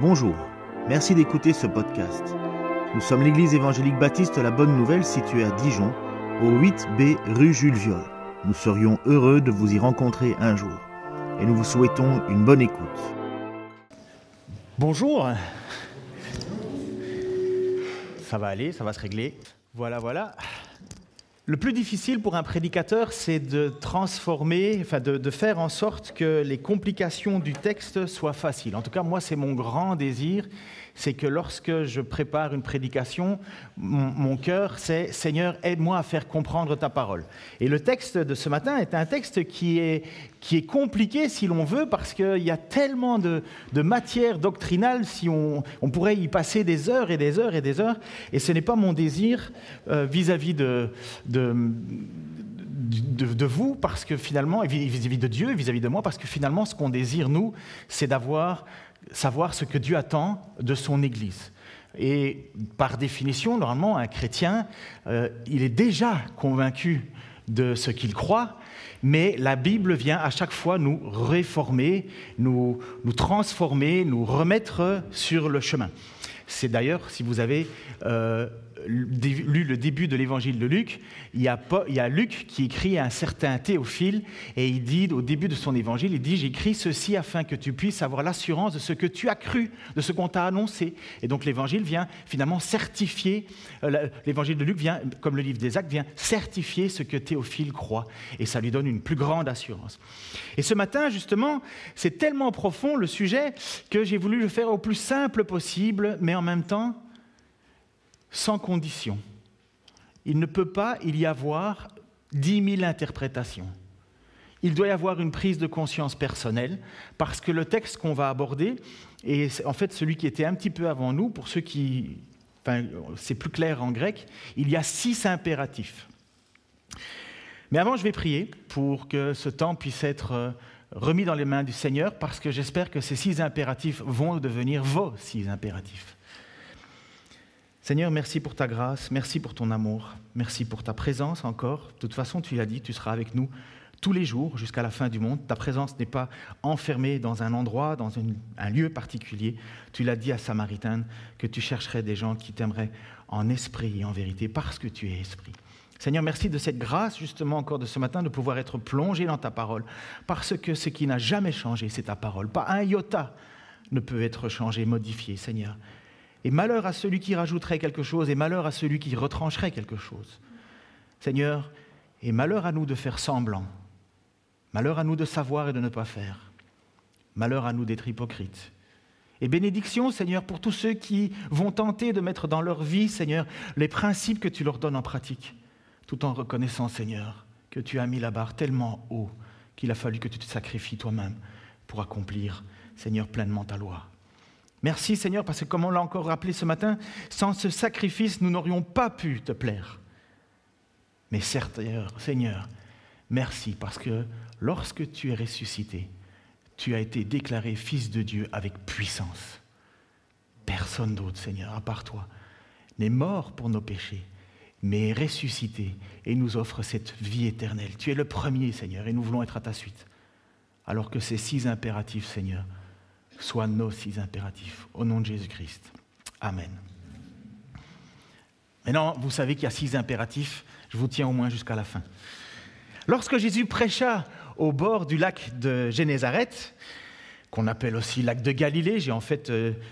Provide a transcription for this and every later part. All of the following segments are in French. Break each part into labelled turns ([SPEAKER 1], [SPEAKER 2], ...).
[SPEAKER 1] Bonjour, merci d'écouter ce podcast. Nous sommes l'église évangélique baptiste La Bonne Nouvelle située à Dijon, au 8B rue Jules Viol. Nous serions heureux de vous y rencontrer un jour et nous vous souhaitons une bonne écoute.
[SPEAKER 2] Bonjour. Ça va aller, ça va se régler. Voilà. Le plus difficile pour un prédicateur, c'est de transformer, de faire en sorte que les complications du texte soient faciles. En tout cas, moi, c'est mon grand désir, c'est que lorsque je prépare une prédication, mon cœur, c'est « Seigneur, aide-moi à faire comprendre ta parole ». Et le texte de ce matin est un texte qui est compliqué, si l'on veut, parce qu'il y a tellement de matière doctrinale, si on pourrait y passer des heures et des heures et des heures, et ce n'est pas mon désir vis-à-vis de vous, parce que finalement, vis-à-vis de Dieu, vis-à-vis de moi, parce que finalement, ce qu'on désire, nous, c'est savoir ce que Dieu attend de son Église. Et par définition, normalement, un chrétien, il est déjà convaincu de ce qu'il croit, mais la Bible vient à chaque fois nous réformer, nous transformer, nous remettre sur le chemin. C'est d'ailleurs, si vous avez lu le début de l'évangile de Luc, il y a Luc qui écrit à un certain Théophile, et il dit au début de son évangile, il dit « J'écris ceci afin que tu puisses avoir l'assurance de ce que tu as cru, de ce qu'on t'a annoncé ». Et donc l'évangile vient finalement certifier, l'évangile de Luc vient, comme le livre des Actes, vient certifier ce que Théophile croit, et ça lui donne une plus grande assurance. Et ce matin, justement, c'est tellement profond le sujet que j'ai voulu le faire au plus simple possible, mais en même temps, sans condition. Il ne peut pas y avoir 10 000 interprétations. Il doit y avoir une prise de conscience personnelle, parce que le texte qu'on va aborder est en fait celui qui était un petit peu avant nous. Pour ceux qui... c'est plus clair en grec, il y a 6 impératifs. Mais avant, je vais prier pour que ce temps puisse être remis dans les mains du Seigneur, parce que j'espère que ces 6 impératifs vont devenir vos 6 impératifs. Seigneur, merci pour ta grâce, merci pour ton amour, merci pour ta présence encore. De toute façon, tu l'as dit, tu seras avec nous tous les jours jusqu'à la fin du monde. Ta présence n'est pas enfermée dans un endroit, dans un lieu particulier. Tu l'as dit à Samaritaine que tu chercherais des gens qui t'aimeraient en esprit et en vérité, parce que tu es esprit. Seigneur, merci de cette grâce, justement, encore de ce matin, de pouvoir être plongé dans ta parole, parce que ce qui n'a jamais changé, c'est ta parole. Pas un iota ne peut être changé, modifié, Seigneur. Et malheur à celui qui rajouterait quelque chose, et malheur à celui qui retrancherait quelque chose. Seigneur, et malheur à nous de faire semblant, malheur à nous de savoir et de ne pas faire, malheur à nous d'être hypocrites. Et bénédiction, Seigneur, pour tous ceux qui vont tenter de mettre dans leur vie, Seigneur, les principes que tu leur donnes en pratique, tout en reconnaissant, Seigneur, que tu as mis la barre tellement haut qu'il a fallu que tu te sacrifies toi-même pour accomplir, Seigneur, pleinement ta loi. Merci Seigneur, parce que comme on l'a encore rappelé ce matin, sans ce sacrifice, nous n'aurions pas pu te plaire. Mais certes, Seigneur, merci, parce que lorsque tu es ressuscité, tu as été déclaré Fils de Dieu avec puissance. Personne d'autre, Seigneur, à part toi, n'est mort pour nos péchés, mais est ressuscité et nous offre cette vie éternelle. Tu es le premier, Seigneur, et nous voulons être à ta suite. Alors que ces 6 impératifs, Seigneur, soient nos 6 impératifs, au nom de Jésus-Christ. Amen. Maintenant, vous savez qu'il y a 6 impératifs, je vous tiens au moins jusqu'à la fin. Lorsque Jésus prêcha au bord du lac de Génézareth, qu'on appelle aussi lac de Galilée,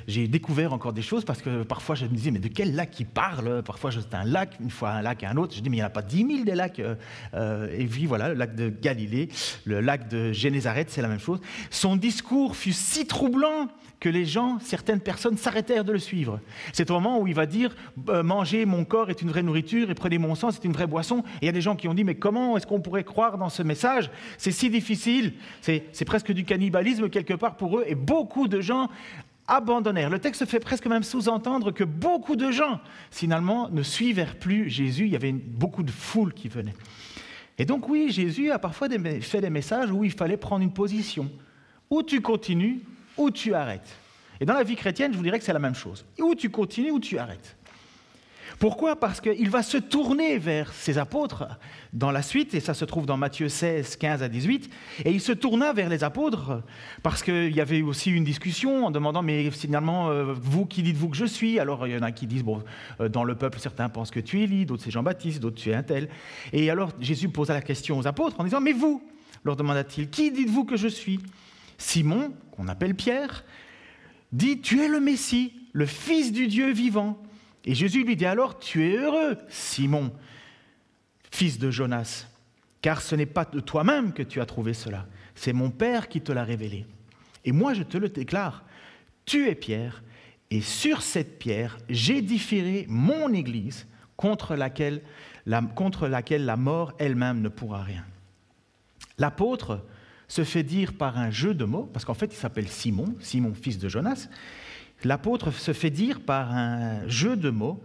[SPEAKER 2] j'ai découvert encore des choses, parce que parfois je me disais, mais de quel lac il parle ? Parfois c'est un lac, une fois un lac et un autre, je dis, mais il n'y en a pas 10 000 des lacs. Et puis voilà, le lac de Galilée, le lac de Génézareth, c'est la même chose. Son discours fut si troublant que certaines personnes s'arrêtèrent de le suivre. C'est au moment où il va dire « Mangez, mon corps est une vraie nourriture et prenez mon sang, c'est une vraie boisson ». Et il y a des gens qui ont dit « Mais comment est-ce qu'on pourrait croire dans ce message ? C'est si difficile, c'est presque du cannibalisme quelque part pour eux. » Et beaucoup de gens abandonnèrent. Le texte fait presque même sous-entendre que beaucoup de gens, finalement, ne suivèrent plus Jésus. Il y avait beaucoup de foule qui venait. Et donc oui, Jésus a parfois fait des messages où il fallait prendre une position. Ou tu continues, ou tu arrêtes. Et dans la vie chrétienne, je vous dirais que c'est la même chose. Ou tu continues, ou tu arrêtes. Pourquoi ? Parce qu'il va se tourner vers ses apôtres dans la suite, et ça se trouve dans Matthieu 16, 15 à 18, et il se tourna vers les apôtres parce qu'il y avait aussi une discussion en demandant, mais finalement, vous, qui dites-vous que je suis ? Alors il y en a qui disent, bon, dans le peuple, certains pensent que tu es Élie, d'autres c'est Jean-Baptiste, d'autres tu es un tel. Et alors Jésus posa la question aux apôtres en disant, mais vous, leur demanda-t-il, qui dites-vous que je suis ? Simon, qu'on appelle Pierre, dit, tu es le Messie, le Fils du Dieu vivant. Et Jésus lui dit alors, tu es heureux, Simon, fils de Jonas, car ce n'est pas de toi-même que tu as trouvé cela, c'est mon Père qui te l'a révélé. Et moi je te le déclare, tu es Pierre, et sur cette pierre j'édifierai mon Église, contre laquelle la mort elle-même ne pourra rien. L'apôtre se fait dire par un jeu de mots, parce qu'en fait il s'appelle Simon, fils de Jonas. L'apôtre se fait dire par un jeu de mots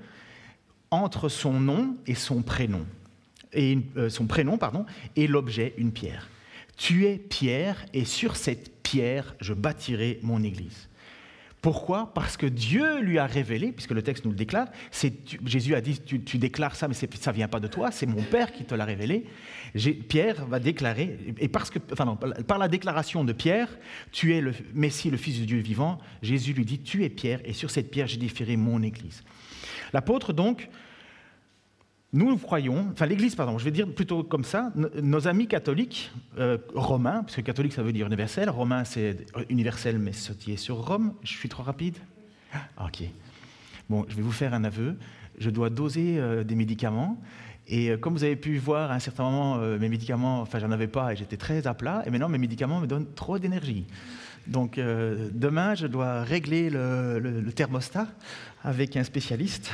[SPEAKER 2] entre son nom et son prénom, et l'objet, une pierre. Tu es Pierre, et sur cette pierre, je bâtirai mon Église. Pourquoi ? Parce que Dieu lui a révélé, puisque le texte nous le déclare, Jésus a dit, tu déclares ça, mais ça ne vient pas de toi, c'est mon Père qui te l'a révélé. Pierre va déclarer, et par la déclaration de Pierre, tu es le Messie, le Fils du Dieu vivant, Jésus lui dit, tu es Pierre, et sur cette pierre, j'édifierai mon Église. L'apôtre donc, nous croyons, l'Église, je vais dire plutôt comme ça, nos amis catholiques, romains, parce que catholique ça veut dire universel, romain c'est universel mais sautillé sur Rome, je suis trop rapide ? Ok. Bon, je vais vous faire un aveu, je dois doser des médicaments, et comme vous avez pu voir à un certain moment, mes médicaments, j'en avais pas et j'étais très à plat, et maintenant mes médicaments me donnent trop d'énergie. Donc demain, je dois régler le thermostat avec un spécialiste,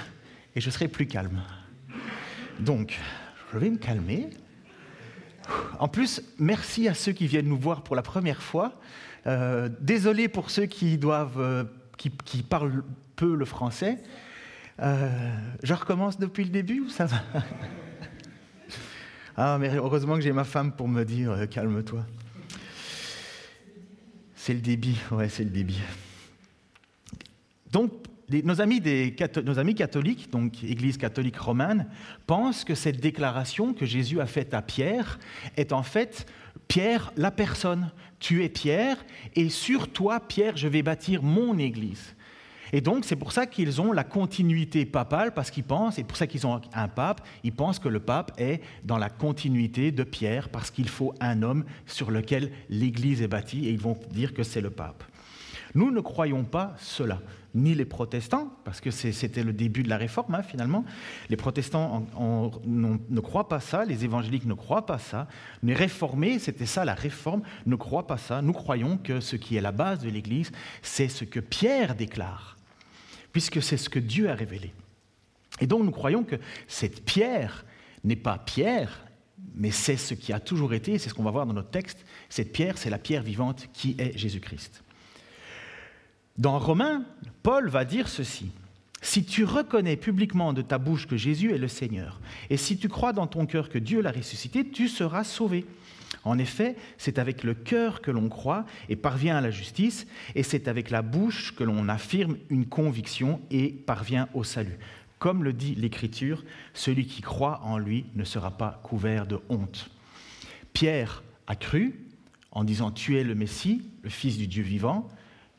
[SPEAKER 2] et je serai plus calme. Donc, je vais me calmer. En plus, merci à ceux qui viennent nous voir pour la première fois. Désolé pour ceux qui parlent peu le français. Je recommence depuis le début ou ça va ? Ah, mais heureusement que j'ai ma femme pour me dire « calme-toi ». C'est le débit, c'est le débit. Donc, nos amis catholiques, donc Église catholique romaine, pensent que cette déclaration que Jésus a faite à Pierre est en fait Pierre, la personne. Tu es Pierre, et sur toi, Pierre, je vais bâtir mon Église. Et donc, c'est pour ça qu'ils ont la continuité papale, parce qu'ils pensent, et pour ça qu'ils ont un pape, ils pensent que le pape est dans la continuité de Pierre, parce qu'il faut un homme sur lequel l'Église est bâtie, et ils vont dire que c'est le pape. Nous ne croyons pas cela, ni les protestants, parce que c'était le début de la réforme, finalement. Les protestants ne croient pas ça, les évangéliques ne croient pas ça, les réformés, c'était ça la réforme, ne croient pas ça. Nous croyons que ce qui est la base de l'Église, c'est ce que Pierre déclare, puisque c'est ce que Dieu a révélé. Et donc nous croyons que cette pierre n'est pas Pierre, mais c'est ce qui a toujours été, c'est ce qu'on va voir dans notre texte. Cette pierre, c'est la pierre vivante qui est Jésus-Christ. Dans Romains, Paul va dire ceci. « Si tu reconnais publiquement de ta bouche que Jésus est le Seigneur, et si tu crois dans ton cœur que Dieu l'a ressuscité, tu seras sauvé. En effet, c'est avec le cœur que l'on croit et parvient à la justice, et c'est avec la bouche que l'on affirme une conviction et parvient au salut. Comme le dit l'Écriture, celui qui croit en lui ne sera pas couvert de honte. » Pierre a cru en disant « Tu es le Messie, le Fils du Dieu vivant ».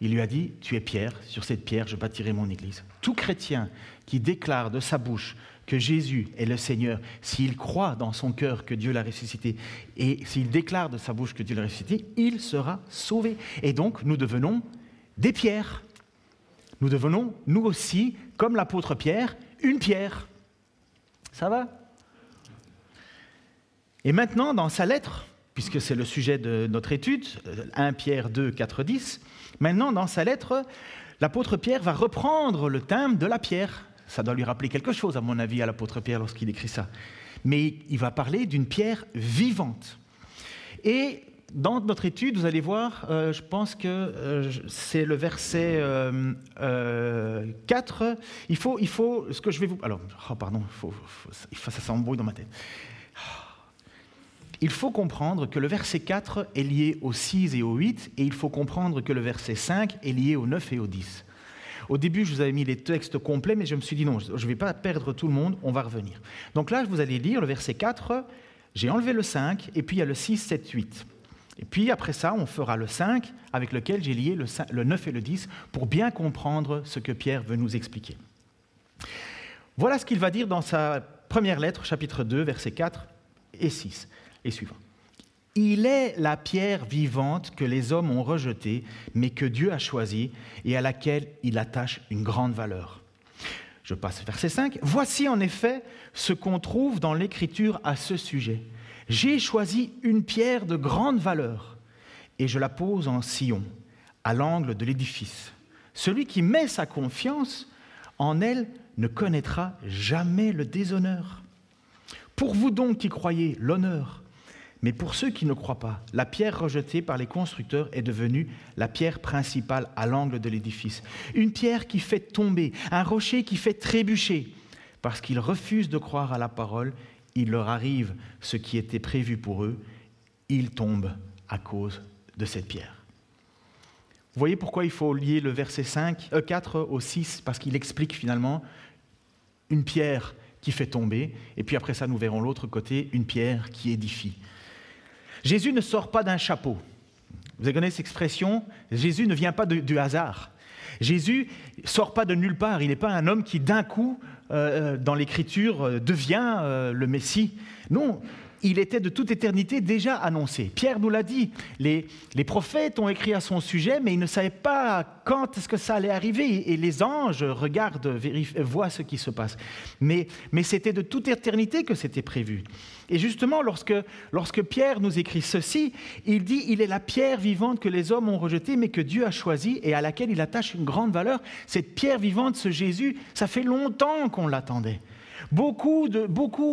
[SPEAKER 2] Il lui a dit « Tu es Pierre, sur cette pierre je bâtirai mon Église ». Tout chrétien qui déclare de sa bouche que Jésus est le Seigneur, s'il croit dans son cœur que Dieu l'a ressuscité, et s'il déclare de sa bouche que Dieu l'a ressuscité, il sera sauvé. Et donc nous devenons des pierres. Nous devenons, nous aussi, comme l'apôtre Pierre, une pierre. Ça va ? Et maintenant, dans sa lettre, puisque c'est le sujet de notre étude, 1 Pierre 2, 4, 10, maintenant, dans sa lettre, l'apôtre Pierre va reprendre le thème de la pierre. Ça doit lui rappeler quelque chose, à mon avis, à l'apôtre Pierre lorsqu'il écrit ça. Mais il va parler d'une pierre vivante. Et dans notre étude, vous allez voir, je pense que c'est le verset 4. Il faut, ce que je vais vous... Alors, ça s'embrouille dans ma tête. Il faut comprendre que le verset 4 est lié au 6 et au 8, et il faut comprendre que le verset 5 est lié au 9 et au 10. Au début, je vous avais mis les textes complets, mais je me suis dit non, je ne vais pas perdre tout le monde, on va revenir. Donc là, vous allez lire le verset 4, j'ai enlevé le 5, et puis il y a le 6, 7, 8. Et puis après ça, on fera le 5, avec lequel j'ai lié le 9 et le 10, pour bien comprendre ce que Pierre veut nous expliquer. Voilà ce qu'il va dire dans sa première lettre, chapitre 2, versets 4 et 6, et suivant. « Il est la pierre vivante que les hommes ont rejetée, mais que Dieu a choisie et à laquelle il attache une grande valeur. » Je passe au verset 5. « Voici en effet ce qu'on trouve dans l'Écriture à ce sujet. J'ai choisi une pierre de grande valeur et je la pose en sillon, à l'angle de l'édifice. Celui qui met sa confiance en elle ne connaîtra jamais le déshonneur. Pour vous donc qui croyez, l'honneur. Mais pour ceux qui ne croient pas, la pierre rejetée par les constructeurs est devenue la pierre principale à l'angle de l'édifice. Une pierre qui fait tomber, un rocher qui fait trébucher. Parce qu'ils refusent de croire à la parole, il leur arrive ce qui était prévu pour eux. Ils tombent à cause de cette pierre. » Vous voyez pourquoi il faut lier le verset 4 au 6, parce qu'il explique finalement une pierre qui fait tomber, et puis après ça, nous verrons l'autre côté, une pierre qui édifie. Jésus ne sort pas d'un chapeau. Vous avez connu cette expression ? Jésus ne vient pas du hasard. Jésus ne sort pas de nulle part. Il n'est pas un homme qui, d'un coup, dans l'Écriture, devient le Messie. Non, il était de toute éternité déjà annoncé. Pierre nous l'a dit, les prophètes ont écrit à son sujet, mais ils ne savaient pas quand est-ce que ça allait arriver. Et les anges regardent, voient ce qui se passe. Mais c'était de toute éternité que c'était prévu. Et justement, lorsque Pierre nous écrit ceci, il dit « Il est la pierre vivante que les hommes ont rejetée, mais que Dieu a choisie et à laquelle il attache une grande valeur. » Cette pierre vivante, ce Jésus, ça fait longtemps qu'on l'attendait. Beaucoup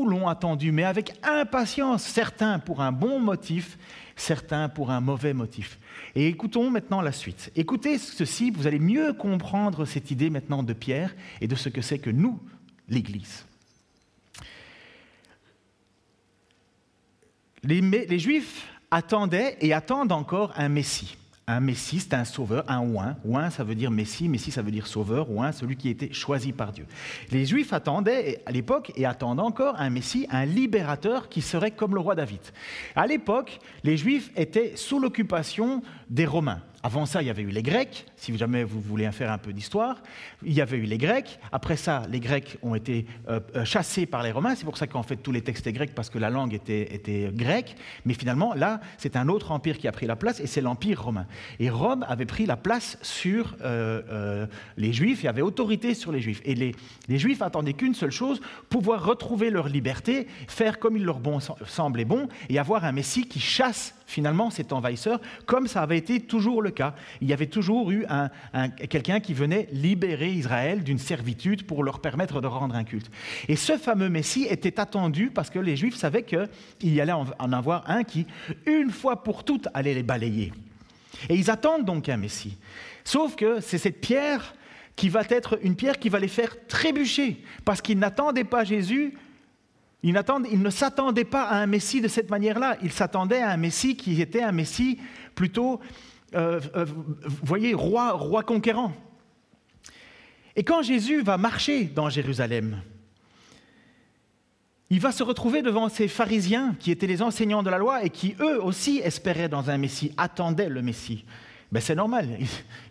[SPEAKER 2] l'ont attendu, mais avec impatience, certains pour un bon motif, certains pour un mauvais motif. Et écoutons maintenant la suite. Écoutez ceci, vous allez mieux comprendre cette idée maintenant de Pierre et de ce que c'est que nous, l'Église. Les Juifs attendaient et attendent encore un Messie. Un Messie, c'est un sauveur, un oint. Oint, ça veut dire Messie. Messie, ça veut dire sauveur. Oint, celui qui était choisi par Dieu. Les Juifs attendaient à l'époque et attendent encore un Messie, un libérateur qui serait comme le roi David. À l'époque, les Juifs étaient sous l'occupation des Romains. Avant ça, il y avait eu les Grecs, si jamais vous voulez faire un peu d'histoire. Il y avait eu les Grecs. Après ça, les Grecs ont été chassés par les Romains. C'est pour ça qu'en fait, tous les textes étaient grecs, parce que la langue était grecque. Mais finalement, là, c'est un autre empire qui a pris la place, et c'est l'Empire romain. Et Rome avait pris la place sur les Juifs, et avait autorité sur les Juifs. Et les Juifs attendaient qu'une seule chose, pouvoir retrouver leur liberté, faire comme il leur semblait bon, et avoir un Messie qui chasse finalement cet envahisseur, comme ça avait été toujours le cas. Il y avait toujours eu quelqu'un qui venait libérer Israël d'une servitude pour leur permettre de rendre un culte. Et ce fameux Messie était attendu parce que les Juifs savaient qu'il y allait en avoir un qui, une fois pour toutes, allait les balayer. Et ils attendent donc un Messie. Sauf que c'est cette pierre qui va être une pierre qui va les faire trébucher, parce qu'ils n'attendaient pas Jésus. Ils ne s'attendaient pas à un Messie de cette manière-là. Ils s'attendaient à un Messie qui était un Messie plutôt, voyez, roi conquérant. Et quand Jésus va marcher dans Jérusalem, il va se retrouver devant ces pharisiens qui étaient les enseignants de la loi et qui, eux aussi, espéraient dans un Messie, attendaient le Messie. Ben, c'est normal,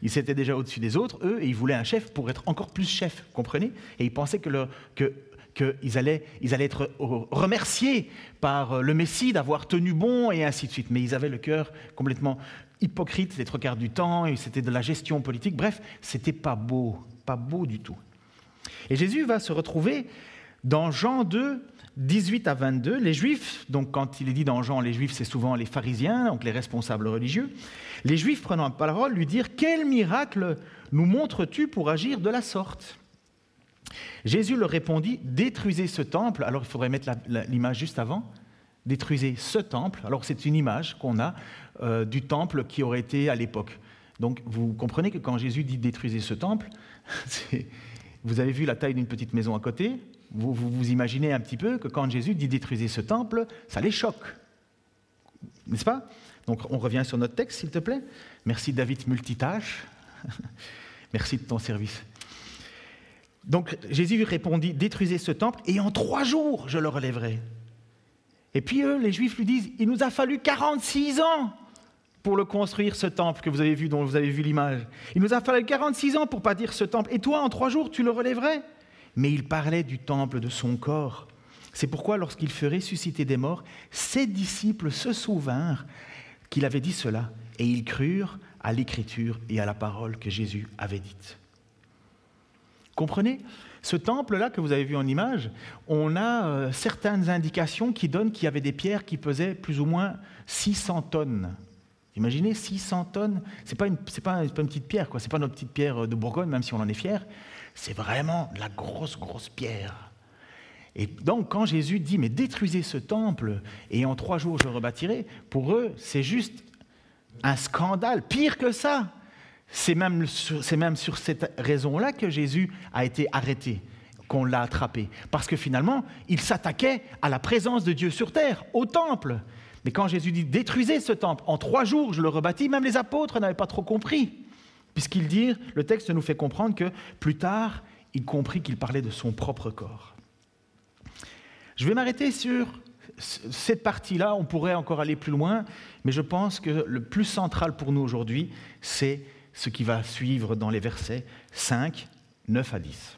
[SPEAKER 2] ils étaient déjà au-dessus des autres, eux, et ils voulaient un chef pour être encore plus chef, vous comprenez ? Et ils pensaient qu'ils allaient être remerciés par le Messie d'avoir tenu bon et ainsi de suite. Mais ils avaient le cœur complètement hypocrite les trois quarts du temps, et c'était de la gestion politique. Bref, c'était pas beau du tout. Et Jésus va se retrouver dans Jean 2, 18 à 22. Les Juifs, donc quand il est dit dans Jean, les Juifs, c'est souvent les pharisiens, donc les responsables religieux. Les Juifs prenant la parole lui dirent « Quel miracle nous montres-tu pour agir de la sorte ?» Jésus leur répondit « Détruisez ce temple ». Alors il faudrait mettre l'image juste avant. « Détruisez ce temple ». Alors c'est une image qu'on a du temple qui aurait été à l'époque. Donc vous comprenez que quand Jésus dit « Détruisez ce temple », vous avez vu la taille d'une petite maison à côté. Vous imaginez un petit peu que quand Jésus dit « Détruisez ce temple », ça les choque. N'est-ce pas ? Donc on revient sur notre texte, s'il te plaît. Merci David multitâche. Merci de ton service. Donc Jésus répondit, détruisez ce temple et en 3 jours je le relèverai. Et puis eux, les Juifs lui disent, il nous a fallu 46 ans pour le construire, ce temple que vous avez vu, dont vous avez vu l'image. Il nous a fallu 46 ans pour bâtir ce temple. Et toi, en 3 jours, tu le relèverais? Mais il parlait du temple de son corps. C'est pourquoi, lorsqu'il fut ressuscité des morts, ses disciples se souvinrent qu'il avait dit cela. Et ils crurent à l'écriture et à la parole que Jésus avait dite. Comprenez ? Ce temple-là que vous avez vu en image, on a certaines indications qui donnent qu'il y avait des pierres qui pesaient plus ou moins 600 tonnes. Imaginez 600 tonnes, c'est pas une petite pierre, quoi. C'est pas notre petite pierre de Bourgogne, même si on en est fier. C'est vraiment de la grosse pierre. Et donc quand Jésus dit, mais détruisez ce temple et en 3 jours je le rebâtirai, pour eux c'est juste un scandale, pire que ça. C'est même sur cette raison-là que Jésus a été arrêté, qu'on l'a attrapé. Parce que finalement, il s'attaquait à la présence de Dieu sur terre, au temple. Mais quand Jésus dit « détruisez ce temple, en 3 jours je le rebâtis », même les apôtres n'avaient pas trop compris. Puisqu'il dit, le texte nous fait comprendre que plus tard, il comprit qu'il parlait de son propre corps. Je vais m'arrêter sur cette partie-là, on pourrait encore aller plus loin, mais je pense que le plus central pour nous aujourd'hui, c'est ce qui va suivre dans les versets 5, 9 à 10.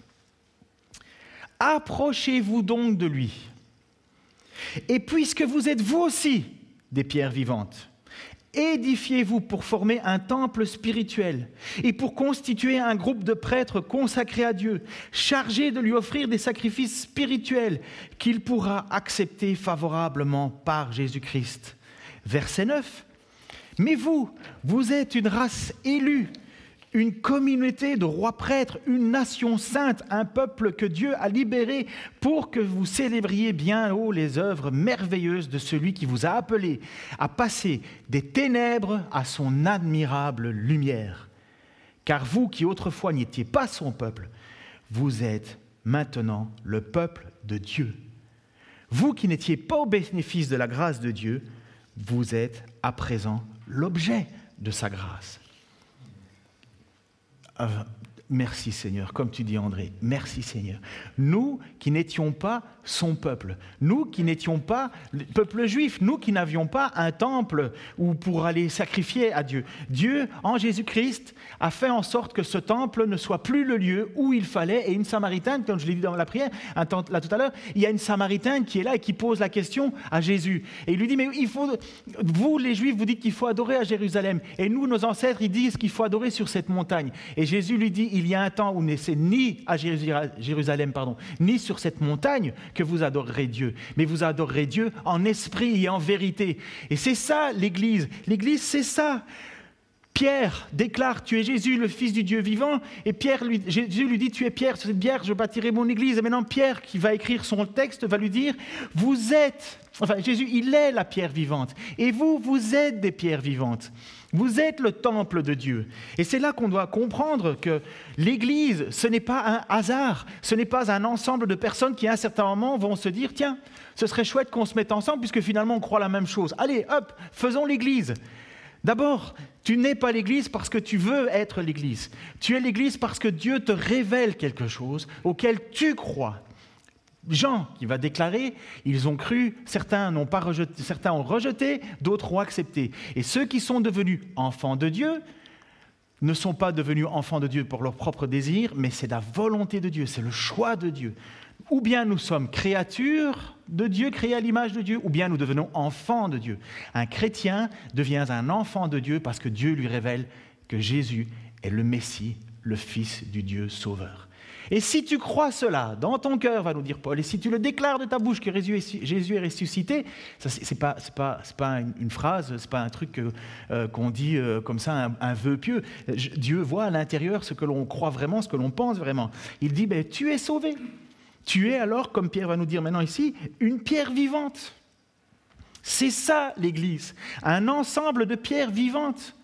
[SPEAKER 2] « Approchez-vous donc de lui, et puisque vous êtes vous aussi des pierres vivantes, édifiez-vous pour former un temple spirituel et pour constituer un groupe de prêtres consacrés à Dieu, chargés de lui offrir des sacrifices spirituels qu'il pourra accepter favorablement par Jésus-Christ. » Verset 9. « Mais vous êtes une race élue, une communauté de rois prêtres, une nation sainte, un peuple que Dieu a libéré pour que vous célébriez bien haut les œuvres merveilleuses de celui qui vous a appelé à passer des ténèbres à son admirable lumière. Car vous qui autrefois n'étiez pas son peuple, vous êtes maintenant le peuple de Dieu. Vous qui n'étiez pas au bénéfice de la grâce de Dieu, vous êtes à présent l'objet de sa grâce. » Merci Seigneur, comme tu dis André, merci Seigneur. Nous qui n'étions pas son peuple, nous qui n'étions pas le peuple juif, nous qui n'avions pas un temple où pour aller sacrifier à Dieu. Dieu, en Jésus-Christ, a fait en sorte que ce temple ne soit plus le lieu où il fallait. Et une Samaritaine, comme je l'ai dit dans la prière, là tout à l'heure, il y a une Samaritaine qui est là et qui pose la question à Jésus. Et il lui dit, mais vous les Juifs, vous dites qu'il faut adorer à Jérusalem. Et nous, nos ancêtres, ils disent qu'il faut adorer sur cette montagne. Et Jésus lui dit, il y a un temps où c'est ni à Jérusalem, ni sur cette montagne que vous adorerez Dieu, mais vous adorerez Dieu en esprit et en vérité. Et c'est ça l'Église. L'Église, c'est ça. Pierre déclare, tu es Jésus, le Fils du Dieu vivant. Et Jésus lui dit, tu es Pierre, sur cette pierre, je bâtirai mon Église. Et maintenant, Pierre, qui va écrire son texte, va lui dire, Jésus, il est la pierre vivante. Et vous êtes des pierres vivantes. Vous êtes le temple de Dieu. Et c'est là qu'on doit comprendre que l'Église, ce n'est pas un hasard, ce n'est pas un ensemble de personnes qui à un certain moment vont se dire, tiens, ce serait chouette qu'on se mette ensemble puisque finalement on croit la même chose. Allez, hop, faisons l'Église. D'abord, tu n'es pas l'Église parce que tu veux être l'Église. Tu es l'Église parce que Dieu te révèle quelque chose auquel tu crois. Jean qui va déclarer, ils ont cru, certains ont rejeté, d'autres ont accepté. Et ceux qui sont devenus enfants de Dieu ne sont pas devenus enfants de Dieu pour leur propre désir, mais c'est la volonté de Dieu, c'est le choix de Dieu. Ou bien nous sommes créatures de Dieu, créées à l'image de Dieu, ou bien nous devenons enfants de Dieu. Un chrétien devient un enfant de Dieu parce que Dieu lui révèle que Jésus est le Messie, le Fils du Dieu Sauveur. Et si tu crois cela dans ton cœur, va nous dire Paul, et si tu le déclares de ta bouche que Jésus est ressuscité, ça c'est pas une phrase, c'est pas un truc qu'on dit comme ça, un vœu pieux. Dieu voit à l'intérieur ce que l'on croit vraiment, ce que l'on pense vraiment. Il dit, tu es sauvé. Tu es alors, comme Pierre va nous dire maintenant ici, une pierre vivante. C'est ça l'Église, un ensemble de pierres vivantes.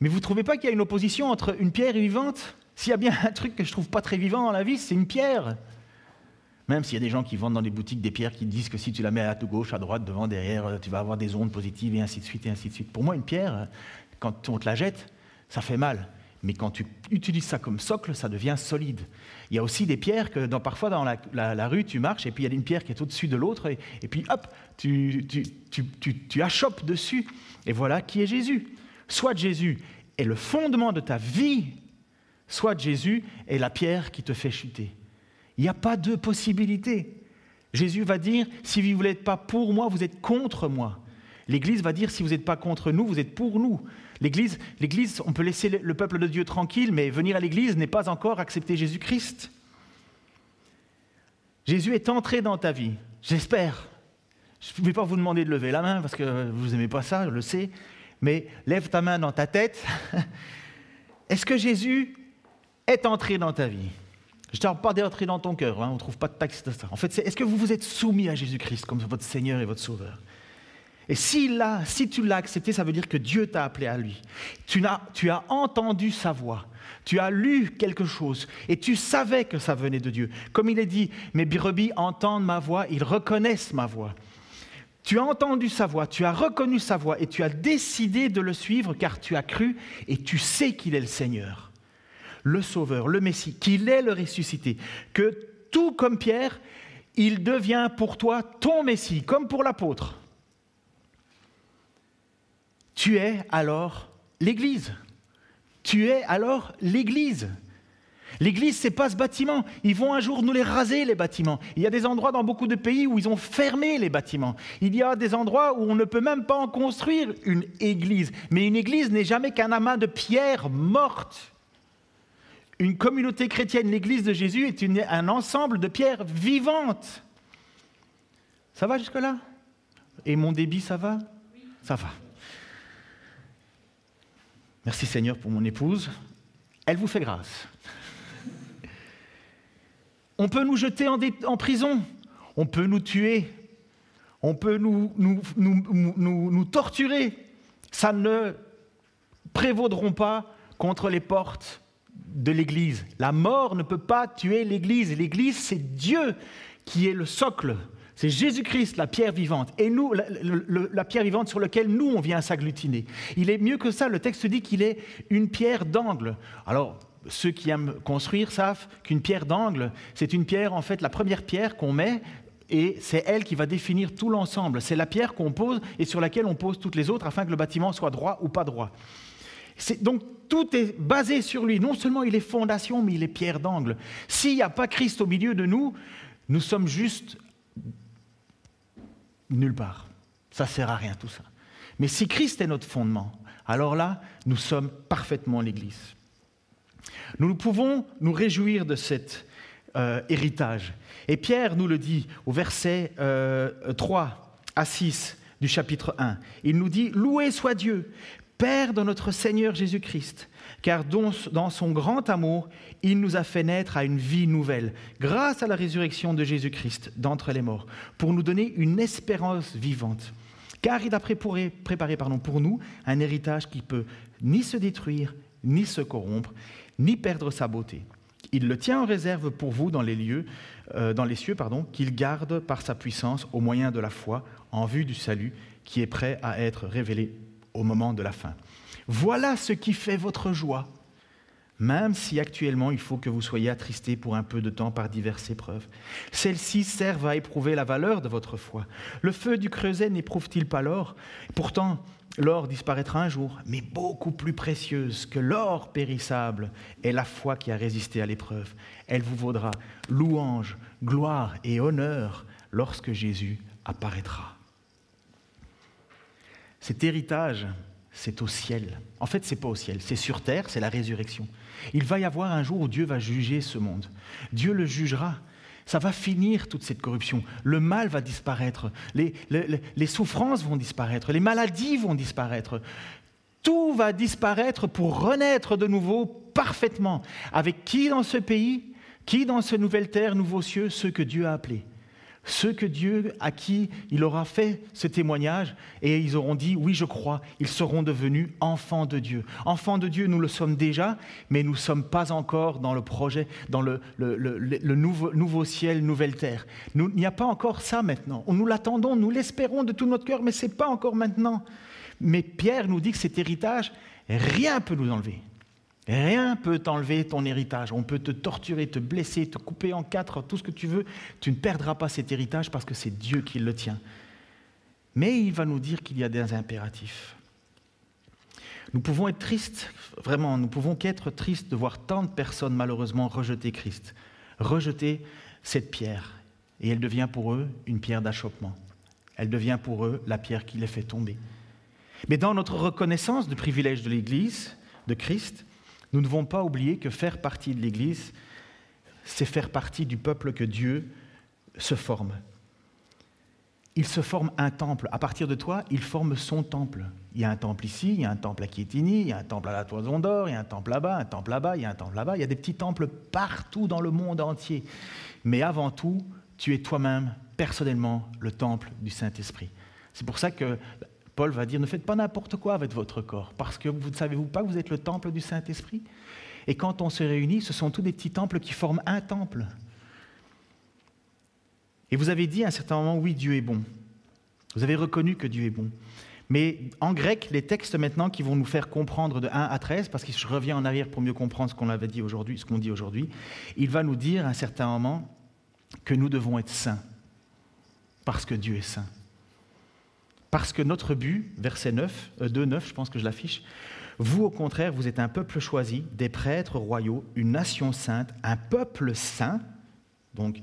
[SPEAKER 2] Mais vous ne trouvez pas qu'il y a une opposition entre une pierre vivante ? S'il y a bien un truc que je ne trouve pas très vivant dans la vie, c'est une pierre. Même s'il y a des gens qui vendent dans des boutiques des pierres qui disent que si tu la mets à gauche, à droite, devant, derrière, tu vas avoir des ondes positives et ainsi de suite, et ainsi de suite. Pour moi, une pierre, quand on te la jette, ça fait mal. Mais quand tu utilises ça comme socle, ça devient solide. Il y a aussi des pierres que parfois dans la rue, tu marches et puis il y a une pierre qui est au-dessus de l'autre et puis hop, tu achoppes dessus. Et voilà qui est Jésus. Soit Jésus est le fondement de ta vie, soit Jésus est la pierre qui te fait chuter. Il n'y a pas de possibilité. Jésus va dire, si vous n'êtes pas pour moi, vous êtes contre moi. L'Église va dire, si vous n'êtes pas contre nous, vous êtes pour nous. L'Église, on peut laisser le peuple de Dieu tranquille, mais venir à l'Église n'est pas encore accepter Jésus-Christ. Jésus est entré dans ta vie, j'espère. Je ne vais pas vous demander de lever la main, parce que vous n'aimez pas ça, je le sais, mais lève ta main dans ta tête. Est-ce que Jésus est entré dans ta vie ? Je ne parle pas d'entrer dans ton cœur, on ne trouve pas de texte de ça. En fait, est-ce que vous vous êtes soumis à Jésus-Christ comme votre Seigneur et votre Sauveur ? Et si tu l'as accepté, ça veut dire que Dieu t'a appelé à lui. Tu as entendu sa voix, tu as lu quelque chose et tu savais que ça venait de Dieu. Comme il est dit, mes brebis entendent ma voix, ils reconnaissent ma voix. Tu as entendu sa voix, tu as reconnu sa voix et tu as décidé de le suivre car tu as cru et tu sais qu'il est le Seigneur, le Sauveur, le Messie, qu'il est le ressuscité, que tout comme Pierre, il devient pour toi ton Messie, comme pour l'apôtre. Tu es alors l'Église. Tu es alors l'Église. L'Église, ce n'est pas ce bâtiment. Ils vont un jour nous les raser, les bâtiments. Il y a des endroits dans beaucoup de pays où ils ont fermé les bâtiments. Il y a des endroits où on ne peut même pas en construire une église. Mais une église n'est jamais qu'un amas de pierres mortes. Une communauté chrétienne, l'Église de Jésus, est un ensemble de pierres vivantes. Ça va jusque-là ? Et mon débit, ça va ? Oui. Ça va. Merci Seigneur pour mon épouse. Elle vous fait grâce. On peut nous jeter en prison. On peut nous tuer. On peut nous torturer. Ça ne prévaudront pas contre les portes de l'Église. La mort ne peut pas tuer l'Église. L'Église, c'est Dieu qui est le socle. C'est Jésus-Christ, la pierre vivante, et nous, la pierre vivante sur laquelle nous, on vient s'agglutiner. Il est mieux que ça, le texte dit qu'il est une pierre d'angle. Alors, ceux qui aiment construire savent qu'une pierre d'angle, c'est une pierre, en fait, la première pierre qu'on met, et c'est elle qui va définir tout l'ensemble. C'est la pierre qu'on pose et sur laquelle on pose toutes les autres afin que le bâtiment soit droit ou pas droit. Donc, tout est basé sur lui. Non seulement il est fondation, mais il est pierre d'angle. S'il n'y a pas Christ au milieu de nous, nous sommes juste nulle part. Ça ne sert à rien tout ça. Mais si Christ est notre fondement, alors là, nous sommes parfaitement l'Église. Nous pouvons nous réjouir de cet héritage. Et Pierre nous le dit au verset 3 à 6 du chapitre 1. Il nous dit « Loué soit Dieu, Père de notre Seigneur Jésus-Christ, car dans son grand amour, il nous a fait naître à une vie nouvelle, grâce à la résurrection de Jésus-Christ d'entre les morts, pour nous donner une espérance vivante. Car il a préparé pour nous un héritage qui ne peut ni se détruire, ni se corrompre, ni perdre sa beauté. Il le tient en réserve pour vous dans les cieux, qu'il garde par sa puissance au moyen de la foi, en vue du salut qui est prêt à être révélé au moment de la fin. Voilà ce qui fait votre joie, même si actuellement il faut que vous soyez attristés pour un peu de temps par diverses épreuves. Celles-ci servent à éprouver la valeur de votre foi. Le feu du creuset n'éprouve-t-il pas l'or ? Pourtant, l'or disparaîtra un jour, mais beaucoup plus précieuse que l'or périssable est la foi qui a résisté à l'épreuve. Elle vous vaudra louange, gloire et honneur lorsque Jésus apparaîtra. Cet héritage, c'est au ciel. En fait, ce n'est pas au ciel, c'est sur terre, c'est la résurrection. Il va y avoir un jour où Dieu va juger ce monde. Dieu le jugera. Ça va finir toute cette corruption. Le mal va disparaître. Les souffrances vont disparaître. Les maladies vont disparaître. Tout va disparaître pour renaître de nouveau parfaitement. Avec qui dans ce pays ? Qui dans ce nouvelle terre, nouveaux cieux ? Ceux que Dieu a appelés. Ceux que Dieu, à qui il aura fait ce témoignage, et ils auront dit, oui, je crois, ils seront devenus enfants de Dieu. Enfants de Dieu, nous le sommes déjà, mais nous ne sommes pas encore dans le projet, dans le nouveau ciel, nouvelle terre. Il n'y a pas encore ça maintenant. Nous l'attendons, nous l'espérons de tout notre cœur, mais ce n'est pas encore maintenant. Mais Pierre nous dit que cet héritage, rien ne peut nous enlever. Rien ne peut t'enlever ton héritage. On peut te torturer, te blesser, te couper en quatre, tout ce que tu veux. Tu ne perdras pas cet héritage parce que c'est Dieu qui le tient. Mais il va nous dire qu'il y a des impératifs. Nous pouvons être tristes, vraiment, nous pouvons qu'être tristes de voir tant de personnes malheureusement rejeter Christ, rejeter cette pierre. Et elle devient pour eux une pierre d'achoppement. Elle devient pour eux la pierre qui les fait tomber. Mais dans notre reconnaissance du privilège de l'Église, de Christ, nous ne devons pas oublier que faire partie de l'Église, c'est faire partie du peuple que Dieu se forme. Il se forme un temple. À partir de toi, il forme son temple. Il y a un temple ici, il y a un temple à Kiétini, il y a un temple à la Toison d'Or, il y a un temple là-bas, un temple là-bas, il y a un temple là-bas. Il y a des petits temples partout dans le monde entier. Mais avant tout, tu es toi-même, personnellement, le temple du Saint-Esprit. C'est pour ça que Paul va dire, ne faites pas n'importe quoi avec votre corps, parce que vous ne savez-vous pas que vous êtes le temple du Saint-Esprit? Et quand on se réunit, ce sont tous des petits temples qui forment un temple. Et vous avez dit à un certain moment, oui, Dieu est bon. Vous avez reconnu que Dieu est bon. Mais en grec, les textes maintenant qui vont nous faire comprendre de 1 à 13, parce que je reviens en arrière pour mieux comprendre ce qu'on avait dit aujourd'hui, ce qu'on dit aujourd'hui, il va nous dire à un certain moment que nous devons être saints, parce que Dieu est saint. Parce que notre but, verset 2, 9, je pense que je l'affiche, vous au contraire, vous êtes un peuple choisi, des prêtres royaux, une nation sainte, un peuple saint, donc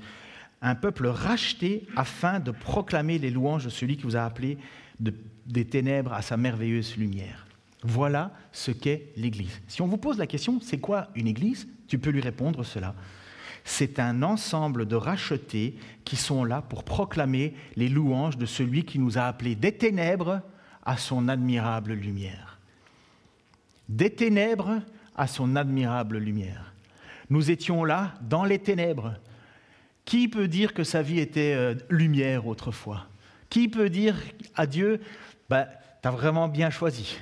[SPEAKER 2] un peuple racheté afin de proclamer les louanges de celui qui vous a appelé des ténèbres à sa merveilleuse lumière. Voilà ce qu'est l'Église. Si on vous pose la question, c'est quoi une Église? Tu peux lui répondre cela. C'est un ensemble de rachetés qui sont là pour proclamer les louanges de celui qui nous a appelés des ténèbres à son admirable lumière. Des ténèbres à son admirable lumière. Nous étions là dans les ténèbres. Qui peut dire que sa vie était lumière autrefois? Qui peut dire à Dieu, t'as vraiment bien choisi?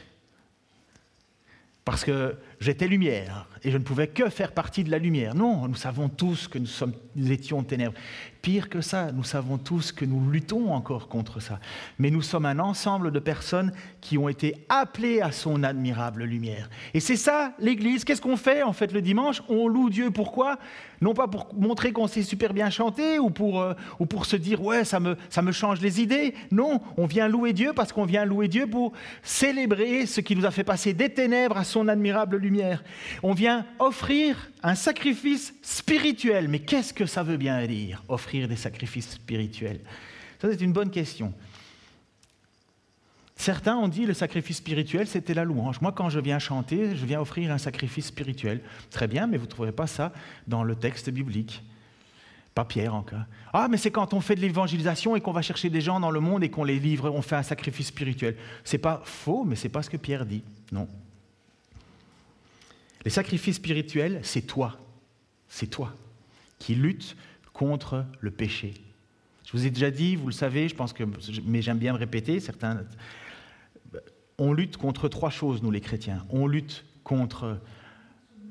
[SPEAKER 2] Parce que j'étais lumière et je ne pouvais que faire partie de la lumière. Non, nous savons tous que nous étions ténèbres. Pire que ça, nous savons tous que nous luttons encore contre ça. Mais nous sommes un ensemble de personnes qui ont été appelées à son admirable lumière. Et c'est ça, l'Église. Qu'est-ce qu'on fait, en fait, le dimanche? On loue Dieu. Pourquoi? Non pas pour montrer qu'on sait super bien chanter ou pour se dire « ouais, ça me change les idées ». Non, on vient louer Dieu parce qu'on vient louer Dieu pour célébrer ce qui nous a fait passer des ténèbres à son admirable lumière. On vient offrir un sacrifice spirituel. Mais qu'est-ce que ça veut bien dire, offrir des sacrifices spirituels? Ça, c'est une bonne question. Certains ont dit le sacrifice spirituel, c'était la louange. Moi, quand je viens chanter, je viens offrir un sacrifice spirituel. Très bien, mais vous ne trouverez pas ça dans le texte biblique. Pas Pierre encore. Ah, mais c'est quand on fait de l'évangélisation et qu'on va chercher des gens dans le monde et qu'on les livre, on fait un sacrifice spirituel. C'est pas faux, mais c'est pas ce que Pierre dit. Non. Les sacrifices spirituels, c'est toi qui luttes contre le péché. Je vous ai déjà dit, vous le savez, mais j'aime bien le répéter, on lutte contre 3 choses, nous les chrétiens. On lutte contre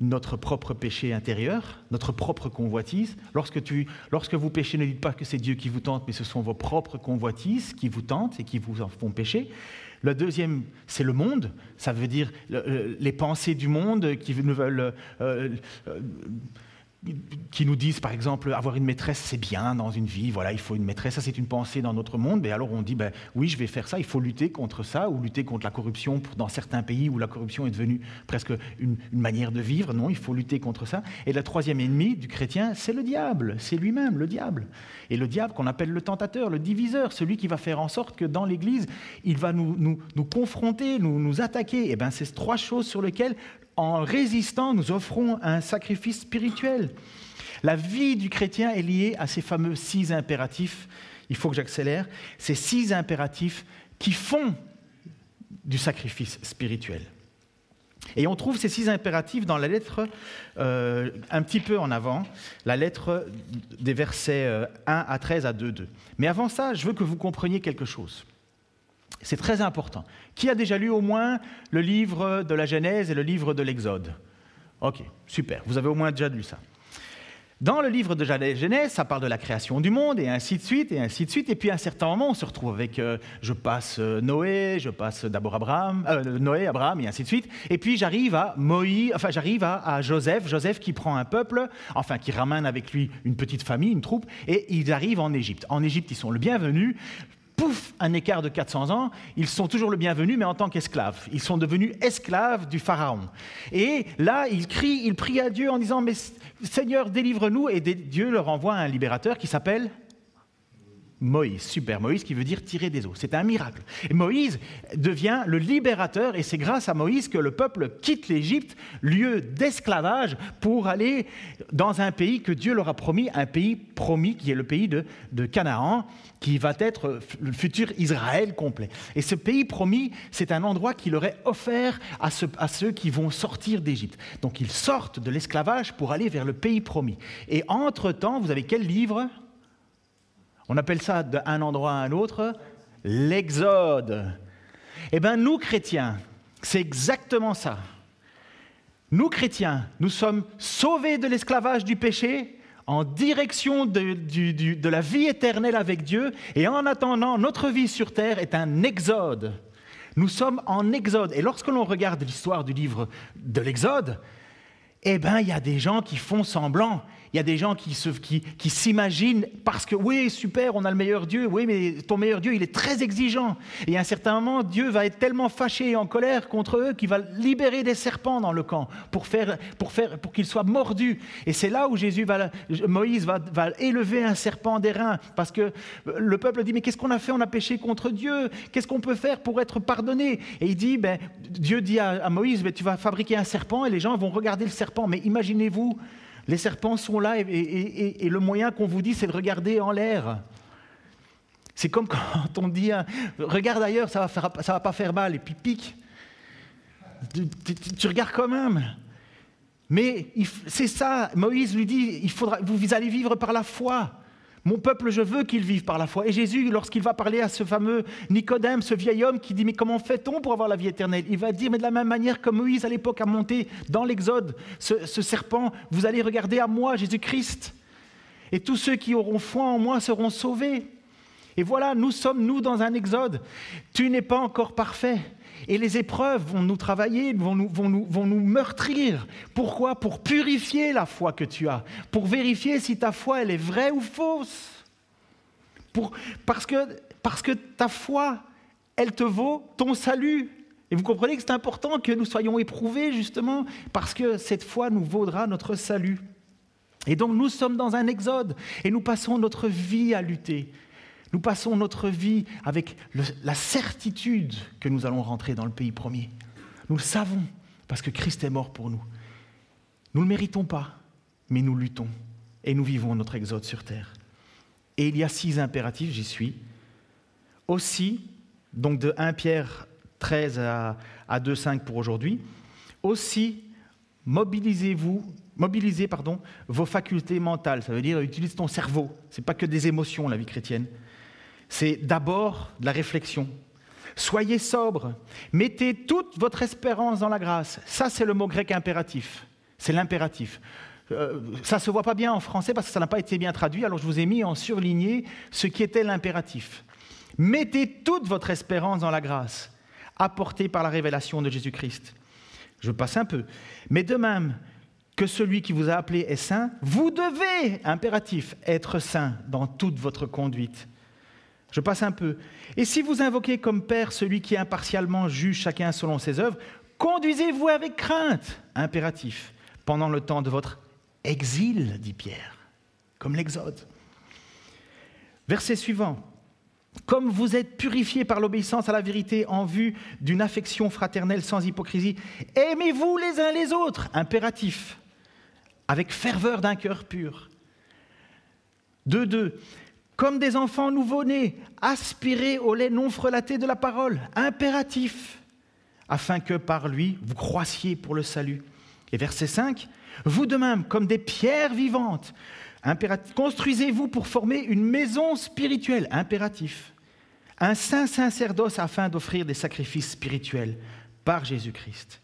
[SPEAKER 2] notre propre péché intérieur, notre propre convoitise. Lorsque vous péchez, ne dites pas que c'est Dieu qui vous tente, mais ce sont vos propres convoitises qui vous tentent et qui vous en font pécher. Le deuxième, c'est le monde. Ça veut dire les pensées du monde qui nous veulent... qui nous disent, par exemple, avoir une maîtresse, c'est bien dans une vie, voilà, il faut une maîtresse, ça c'est une pensée dans notre monde, et alors on dit, oui, je vais faire ça, il faut lutter contre ça, ou lutter contre la corruption dans certains pays où la corruption est devenue presque une manière de vivre, non, il faut lutter contre ça. Et le troisième ennemi du chrétien, c'est le diable, c'est lui-même, le diable. Et le diable qu'on appelle le tentateur, le diviseur, celui qui va faire en sorte que dans l'Église, il va nous confronter, nous attaquer. Et bien, c'est 3 choses sur lesquelles, en résistant, nous offrons un sacrifice spirituel. La vie du chrétien est liée à ces fameux 6 impératifs. Il faut que j'accélère. Ces 6 impératifs qui font du sacrifice spirituel. Et on trouve ces 6 impératifs dans la lettre, un petit peu en avant, la lettre des versets 1 à 13 à 2.2. Mais avant ça, je veux que vous compreniez quelque chose. C'est très important. Qui a déjà lu au moins le livre de la Genèse et le livre de l'Exode? Ok, super. Vous avez au moins déjà lu ça. Dans le livre de Genèse, ça parle de la création du monde, et ainsi de suite, et ainsi de suite. Et puis à un certain moment, on se retrouve avec, je passe Noé, je passe d'abord Noé, Abraham, et ainsi de suite. Et puis j'arrive à à Joseph qui prend un peuple, enfin qui ramène avec lui une petite famille, une troupe, et ils arrivent en Égypte. En Égypte, ils sont le bienvenu. Pouf, un écart de 400 ans, ils sont toujours le bienvenu, mais en tant qu'esclaves. Ils sont devenus esclaves du Pharaon. Et là, ils prient à Dieu en disant « Mais Seigneur, délivre-nous » et Dieu leur envoie un libérateur qui s'appelle Moïse. Super, Moïse qui veut dire tirer des eaux. C'est un miracle. Et Moïse devient le libérateur et c'est grâce à Moïse que le peuple quitte l'Égypte, lieu d'esclavage, pour aller dans un pays que Dieu leur a promis, un pays promis qui est le pays de Canaan, qui va être le futur Israël complet. Et ce pays promis, c'est un endroit qui leur est offert à ceux qui vont sortir d'Égypte. Donc ils sortent de l'esclavage pour aller vers le pays promis. Et entre-temps, vous avez quel livre ? On appelle ça d'un endroit à un autre l'Exode. Eh bien, nous, chrétiens, c'est exactement ça. Nous, chrétiens, nous sommes sauvés de l'esclavage du péché en direction de la vie éternelle avec Dieu. Et en attendant, notre vie sur terre est un exode. Nous sommes en exode. Et lorsque l'on regarde l'histoire du livre de l'Exode, eh bien, il y a des gens qui font semblant. Il y a des gens qui s'imaginent, parce que oui, super, on a le meilleur Dieu, oui, mais ton meilleur Dieu, il est très exigeant. Et à un certain moment, Dieu va être tellement fâché et en colère contre eux qu'il va libérer des serpents dans le camp pour qu'ils soient mordus. Et c'est là où Moïse va élever un serpent d'airain, parce que le peuple dit, mais qu'est-ce qu'on a fait ? On a péché contre Dieu. Qu'est-ce qu'on peut faire pour être pardonné ? Et il dit, Dieu dit à Moïse, tu vas fabriquer un serpent et les gens vont regarder le serpent. Mais imaginez-vous, les serpents sont là et le moyen qu'on vous dit, c'est de regarder en l'air. C'est comme quand on dit « Regarde ailleurs, ça va pas faire mal » et puis pique. Tu regardes quand même. Mais c'est ça, Moïse lui dit « Vous allez vivre par la foi ». Mon peuple, je veux qu'il vive par la foi. Et Jésus, lorsqu'il va parler à ce fameux Nicodème, ce vieil homme qui dit « Mais comment fait-on pour avoir la vie éternelle ?» Il va dire « Mais de la même manière que Moïse à l'époque a monté dans l'Exode ce serpent, vous allez regarder à moi, Jésus-Christ. Et tous ceux qui auront foi en moi seront sauvés. » Et voilà, nous sommes dans un Exode. Tu n'es pas encore parfait. Et les épreuves vont nous travailler, vont nous meurtrir. Pourquoi ? Pour purifier la foi que tu as, pour vérifier si ta foi elle est vraie ou fausse. Parce que ta foi, elle te vaut ton salut. Et vous comprenez que c'est important que nous soyons éprouvés justement parce que cette foi nous vaudra notre salut. Et donc nous sommes dans un exode et nous passons notre vie à lutter. Nous passons notre vie avec la certitude que nous allons rentrer dans le pays promis. Nous le savons, parce que Christ est mort pour nous. Nous ne le méritons pas, mais nous luttons. Et nous vivons notre exode sur terre. Et il y a 6 impératifs, j'y suis. Aussi, donc de 1 Pierre 13 à 2,5 pour aujourd'hui, aussi mobilisez vos facultés mentales. Ça veut dire utilise ton cerveau. Ce n'est pas que des émotions, la vie chrétienne. C'est d'abord de la réflexion. Soyez sobres, mettez toute votre espérance dans la grâce. Ça, c'est le mot grec impératif. C'est l'impératif. Ça ne se voit pas bien en français parce que ça n'a pas été bien traduit, alors je vous ai mis en surligné ce qui était l'impératif. Mettez toute votre espérance dans la grâce, apportée par la révélation de Jésus-Christ. Je passe un peu. Mais de même que celui qui vous a appelé est saint, vous devez, impératif, être saint dans toute votre conduite. Je passe un peu. Et si vous invoquez comme Père celui qui impartialement juge chacun selon ses œuvres, conduisez-vous avec crainte, impératif, pendant le temps de votre exil, dit Pierre, comme l'Exode. Verset suivant. Comme vous êtes purifiés par l'obéissance à la vérité en vue d'une affection fraternelle sans hypocrisie, aimez-vous les uns les autres, impératif, avec ferveur d'un cœur pur. 2.2. Comme des enfants nouveau-nés, aspirez au lait non frelaté de la parole, impératif, afin que par lui, vous croissiez pour le salut. Et verset 5, vous de même, comme des pierres vivantes, construisez-vous pour former une maison spirituelle, impératif, un saint sacerdoce afin d'offrir des sacrifices spirituels par Jésus-Christ.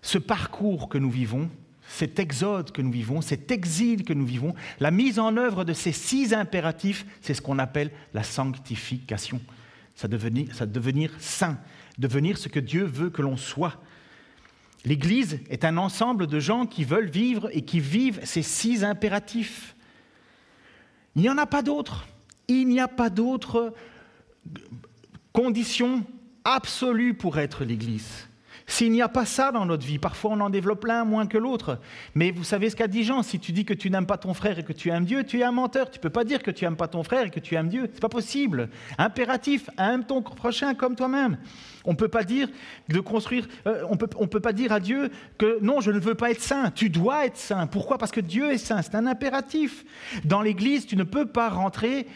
[SPEAKER 2] Ce parcours que nous vivons, cet exode que nous vivons, cet exil que nous vivons, la mise en œuvre de ces 6 impératifs, c'est ce qu'on appelle la sanctification. Ça devenir saint, devenir ce que Dieu veut que l'on soit. L'Église est un ensemble de gens qui veulent vivre et qui vivent ces 6 impératifs. Il n'y en a pas d'autres. Il n'y a pas d'autres conditions absolues pour être l'Église. S'il n'y a pas ça dans notre vie, parfois on en développe l'un moins que l'autre. Mais vous savez ce qu'a dit Jean, si tu dis que tu n'aimes pas ton frère et que tu aimes Dieu, tu es un menteur. Tu ne peux pas dire que tu n'aimes pas ton frère et que tu aimes Dieu. Ce n'est pas possible. Impératif, aime ton prochain comme toi-même. On ne peut pas dire de construire, on peut pas dire à Dieu que non, je ne veux pas être saint. Tu dois être saint. Pourquoi ? Parce que Dieu est saint. C'est un impératif. Dans l'Église, tu ne peux pas rentrer,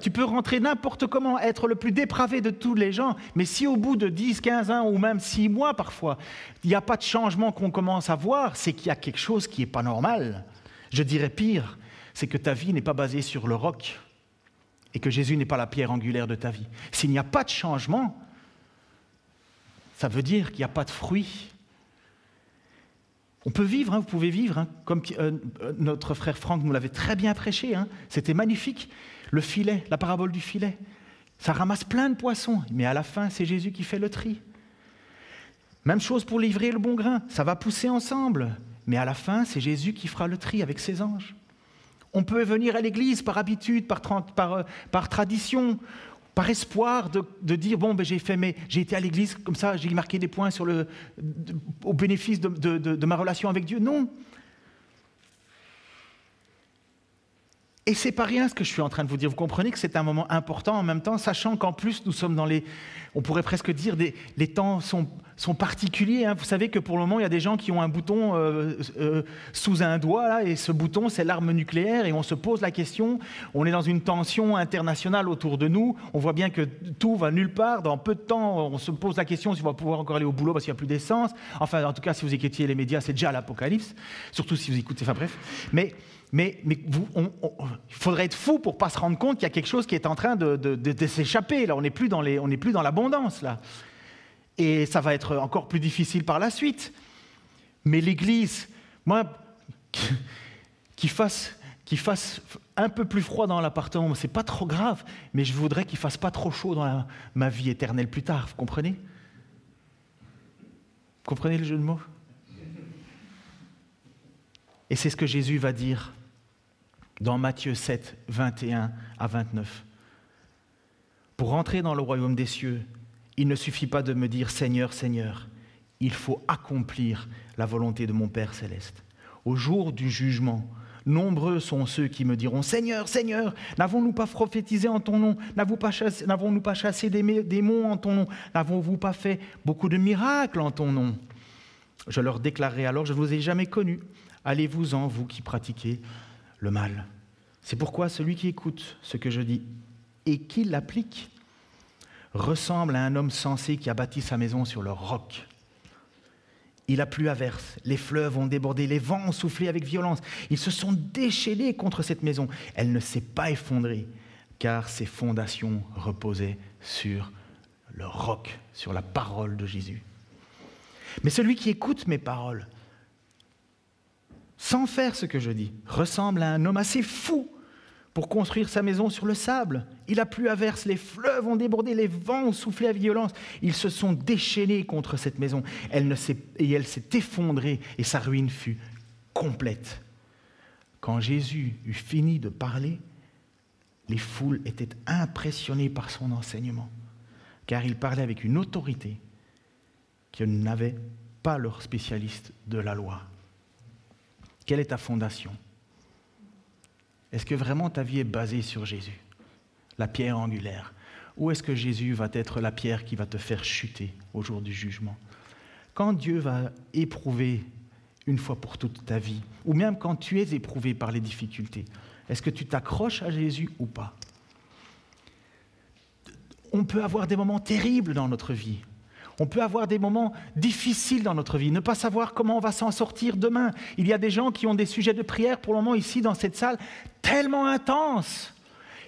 [SPEAKER 2] tu peux rentrer n'importe comment, être le plus dépravé de tous les gens. Mais si au bout de 10, 15 ans ou même 6 mois parfois, il n'y a pas de changement qu'on commence à voir, c'est qu'il y a quelque chose qui n'est pas normal. Je dirais pire, c'est que ta vie n'est pas basée sur le roc et que Jésus n'est pas la pierre angulaire de ta vie. S'il n'y a pas de changement, ça veut dire qu'il n'y a pas de fruit. On peut vivre, vous pouvez vivre, comme notre frère Franck nous l'avait très bien prêché. C'était magnifique, le filet, la parabole du filet. Ça ramasse plein de poissons, mais à la fin, c'est Jésus qui fait le tri. Même chose pour livrer le bon grain, ça va pousser ensemble, mais à la fin, c'est Jésus qui fera le tri avec ses anges. On peut venir à l'église par habitude, par tradition, par espoir de dire, bon, j'ai été à l'église, comme ça, j'ai marqué des points au bénéfice de ma relation avec Dieu. Non. Et c'est pas rien ce que je suis en train de vous dire. Vous comprenez que c'est un moment important en même temps, sachant qu'en plus, nous sommes on pourrait presque dire, les temps sont particuliers. Vous savez que pour le moment, il y a des gens qui ont un bouton sous un doigt, là, et ce bouton, c'est l'arme nucléaire, et on se pose la question, on est dans une tension internationale autour de nous, on voit bien que tout va nulle part, dans peu de temps, on se pose la question si on va pouvoir encore aller au boulot parce qu'il n'y a plus d'essence. Enfin, en tout cas, si vous écoutez les médias, c'est déjà l'apocalypse, surtout si vous écoutez, enfin bref. Mais il faudrait être fou pour ne pas se rendre compte qu'il y a quelque chose qui est en train de s'échapper. Là, on n'est plus dans l'abondance, là. Et ça va être encore plus difficile par la suite. Mais l'Église, moi, qu'il fasse un peu plus froid dans l'appartement, c'est pas trop grave, mais je voudrais qu'il fasse pas trop chaud dans ma vie éternelle plus tard. Vous comprenez ? Vous comprenez le jeu de mots ? Et c'est ce que Jésus va dire dans Matthieu 7, 21 à 29. Pour entrer dans le royaume des cieux, il ne suffit pas de me dire « Seigneur, Seigneur », il faut accomplir la volonté de mon Père céleste. Au jour du jugement, nombreux sont ceux qui me diront « Seigneur, Seigneur, n'avons-nous pas prophétisé en ton nom ? N'avons-nous pas chassé des démons en ton nom ? N'avons-nous pas fait beaucoup de miracles en ton nom ?» Je leur déclarerai alors « Je ne vous ai jamais connus. Allez-vous-en, vous qui pratiquez le mal. » C'est pourquoi celui qui écoute ce que je dis et qui l'applique ressemble à un homme sensé qui a bâti sa maison sur le roc. Il a plu à verse, les fleuves ont débordé, les vents ont soufflé avec violence. Ils se sont déchaînés contre cette maison. Elle ne s'est pas effondrée, car ses fondations reposaient sur le roc, sur la parole de Jésus. Mais celui qui écoute mes paroles, sans faire ce que je dis, ressemble à un homme assez fou pour construire sa maison sur le sable. Il a plu à verse, les fleuves ont débordé, les vents ont soufflé à violence. Ils se sont déchaînés contre cette maison. Elle s'est effondrée et sa ruine fut complète. Quand Jésus eut fini de parler, les foules étaient impressionnées par son enseignement, car il parlait avec une autorité que n'avaient pas leurs spécialistes de la loi. Quelle est ta fondation ? Est-ce que vraiment ta vie est basée sur Jésus, la pierre angulaire ? Ou est-ce que Jésus va être la pierre qui va te faire chuter au jour du jugement ? Quand Dieu va éprouver une fois pour toute ta vie, ou même quand tu es éprouvé par les difficultés, est-ce que tu t'accroches à Jésus ou pas ? On peut avoir des moments terribles dans notre vie. On peut avoir des moments difficiles dans notre vie, ne pas savoir comment on va s'en sortir demain. Il y a des gens qui ont des sujets de prière pour le moment ici dans cette salle tellement intenses.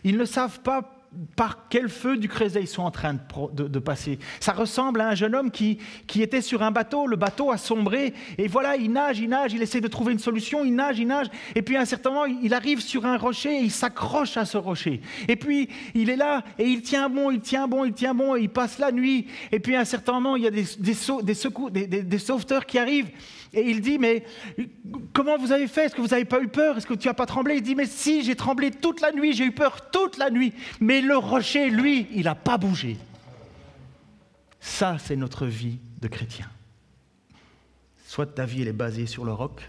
[SPEAKER 2] Ils ne savent pas par quel feu du Crézet ils sont en train de passer. Ça ressemble à un jeune homme qui était sur un bateau, le bateau a sombré, et voilà, il nage, il essaie de trouver une solution, il nage, et puis à un certain moment, il arrive sur un rocher, et il s'accroche à ce rocher. Et puis, il est là, et il tient bon, et il passe la nuit, et puis à un certain moment, il y a des sauveteurs qui arrivent, et il dit, mais comment vous avez fait? Est-ce que vous n'avez pas eu peur? Est-ce que tu n'as pas tremblé? Il dit, mais si, j'ai tremblé toute la nuit, j'ai eu peur toute la nuit. Mais le rocher, lui, il n'a pas bougé. Ça, c'est notre vie de chrétien. Soit ta vie, elle est basée sur le roc,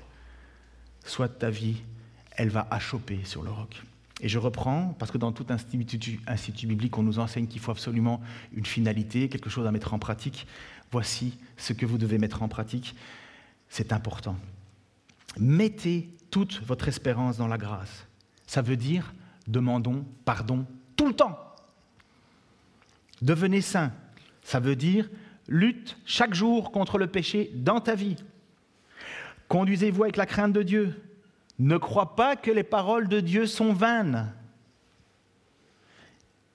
[SPEAKER 2] soit ta vie, elle va achoper sur le roc. Et je reprends, parce que dans tout institut biblique, on nous enseigne qu'il faut absolument une finalité, quelque chose à mettre en pratique. Voici ce que vous devez mettre en pratique. C'est important. Mettez toute votre espérance dans la grâce. Ça veut dire, demandons pardon tout le temps. Devenez saints. Ça veut dire, lutte chaque jour contre le péché dans ta vie. Conduisez-vous avec la crainte de Dieu. Ne crois pas que les paroles de Dieu sont vaines.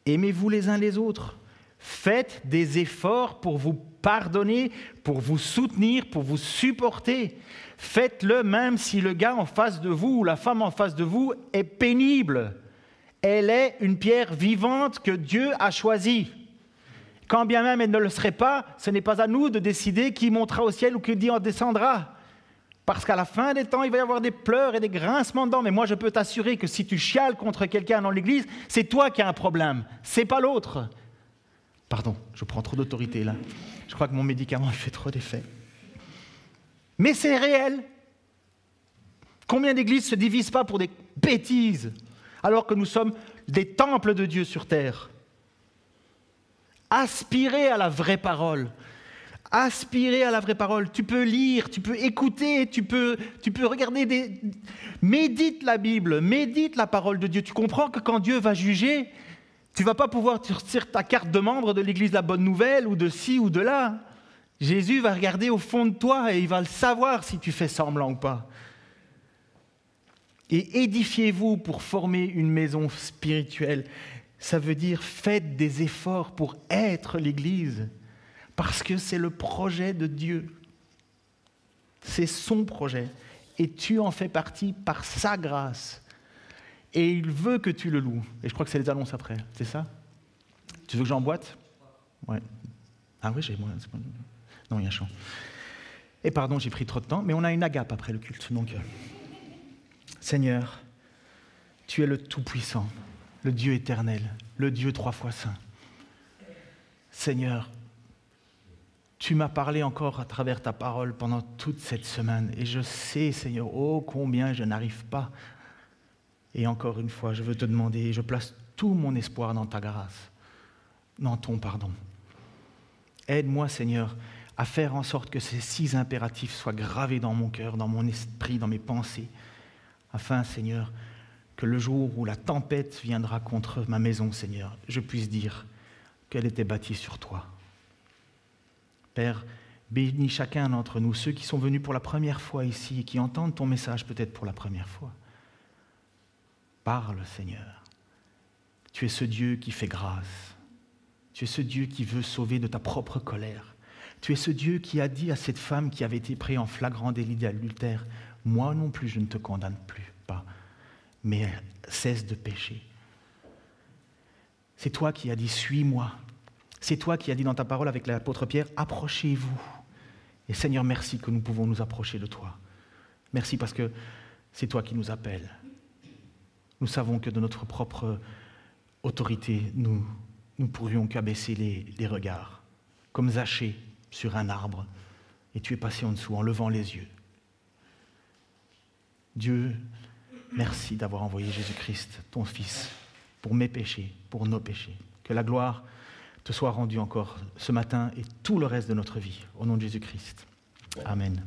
[SPEAKER 2] Aimez-vous les uns les autres. Faites des efforts pour vous pardonner, pour vous soutenir, pour vous supporter. Faites-le même si le gars en face de vous ou la femme en face de vous est pénible. Elle est une pierre vivante que Dieu a choisie. Quand bien même elle ne le serait pas, ce n'est pas à nous de décider qui montera au ciel ou qui en descendra. Parce qu'à la fin des temps, il va y avoir des pleurs et des grincements de dents. Mais moi, je peux t'assurer que si tu chiales contre quelqu'un dans l'église, c'est toi qui as un problème, c'est pas l'autre. Pardon, je prends trop d'autorité là. Je crois que mon médicament fait trop d'effet. Mais c'est réel. Combien d'églises ne se divisent pas pour des bêtises, alors que nous sommes des temples de Dieu sur terre? Aspirez à la vraie parole. Aspirez à la vraie parole. Tu peux lire, tu peux écouter, tu peux regarder Médite la Bible, médite la parole de Dieu. Tu comprends que quand Dieu va juger, tu ne vas pas pouvoir sortir ta carte de membre de l'Église de la Bonne Nouvelle ou de ci ou de là. Jésus va regarder au fond de toi et il va le savoir si tu fais semblant ou pas. Et édifiez-vous pour former une maison spirituelle. Ça veut dire faites des efforts pour être l'Église. Parce que c'est le projet de Dieu. C'est son projet. Et tu en fais partie par sa grâce. Et il veut que tu le loues. Et je crois que c'est les annonces après. C'est ça? Tu veux que j'emboîte? Ouais. Ah oui, j'ai... Non, il y a un chant. Et pardon, j'ai pris trop de temps, mais on a une agape après le culte. Donc, Seigneur, tu es le Tout-Puissant, le Dieu éternel, le Dieu 3 fois saint. Seigneur, tu m'as parlé encore à travers ta parole pendant toute cette semaine. Et je sais, Seigneur, oh combien je n'arrive pas. Et encore une fois, je veux te demander, je place tout mon espoir dans ta grâce, dans ton pardon. Aide-moi, Seigneur, à faire en sorte que ces 6 impératifs soient gravés dans mon cœur, dans mon esprit, dans mes pensées, afin, Seigneur, que le jour où la tempête viendra contre ma maison, Seigneur, je puisse dire qu'elle était bâtie sur toi. Père, bénis chacun d'entre nous, ceux qui sont venus pour la première fois ici et qui entendent ton message peut-être pour la première fois. Parle, Seigneur. Tu es ce Dieu qui fait grâce. Tu es ce Dieu qui veut sauver de ta propre colère. Tu es ce Dieu qui a dit à cette femme qui avait été prise en flagrant délit d'adultère, « Moi non plus, je ne te condamne plus, pas, mais cesse de pécher. » C'est toi qui as dit « Suis-moi ». C'est toi qui as dit dans ta parole avec l'apôtre Pierre, « Approchez-vous ». Et Seigneur, merci que nous pouvons nous approcher de toi. Merci parce que c'est toi qui nous appelles. Nous savons que de notre propre autorité, nous pourrions qu'abaisser les regards, comme Zachée sur un arbre, et tu es passé en dessous en levant les yeux. Dieu, merci d'avoir envoyé Jésus-Christ, ton Fils, pour mes péchés, pour nos péchés. Que la gloire te soit rendue encore ce matin et tout le reste de notre vie. Au nom de Jésus-Christ. Amen.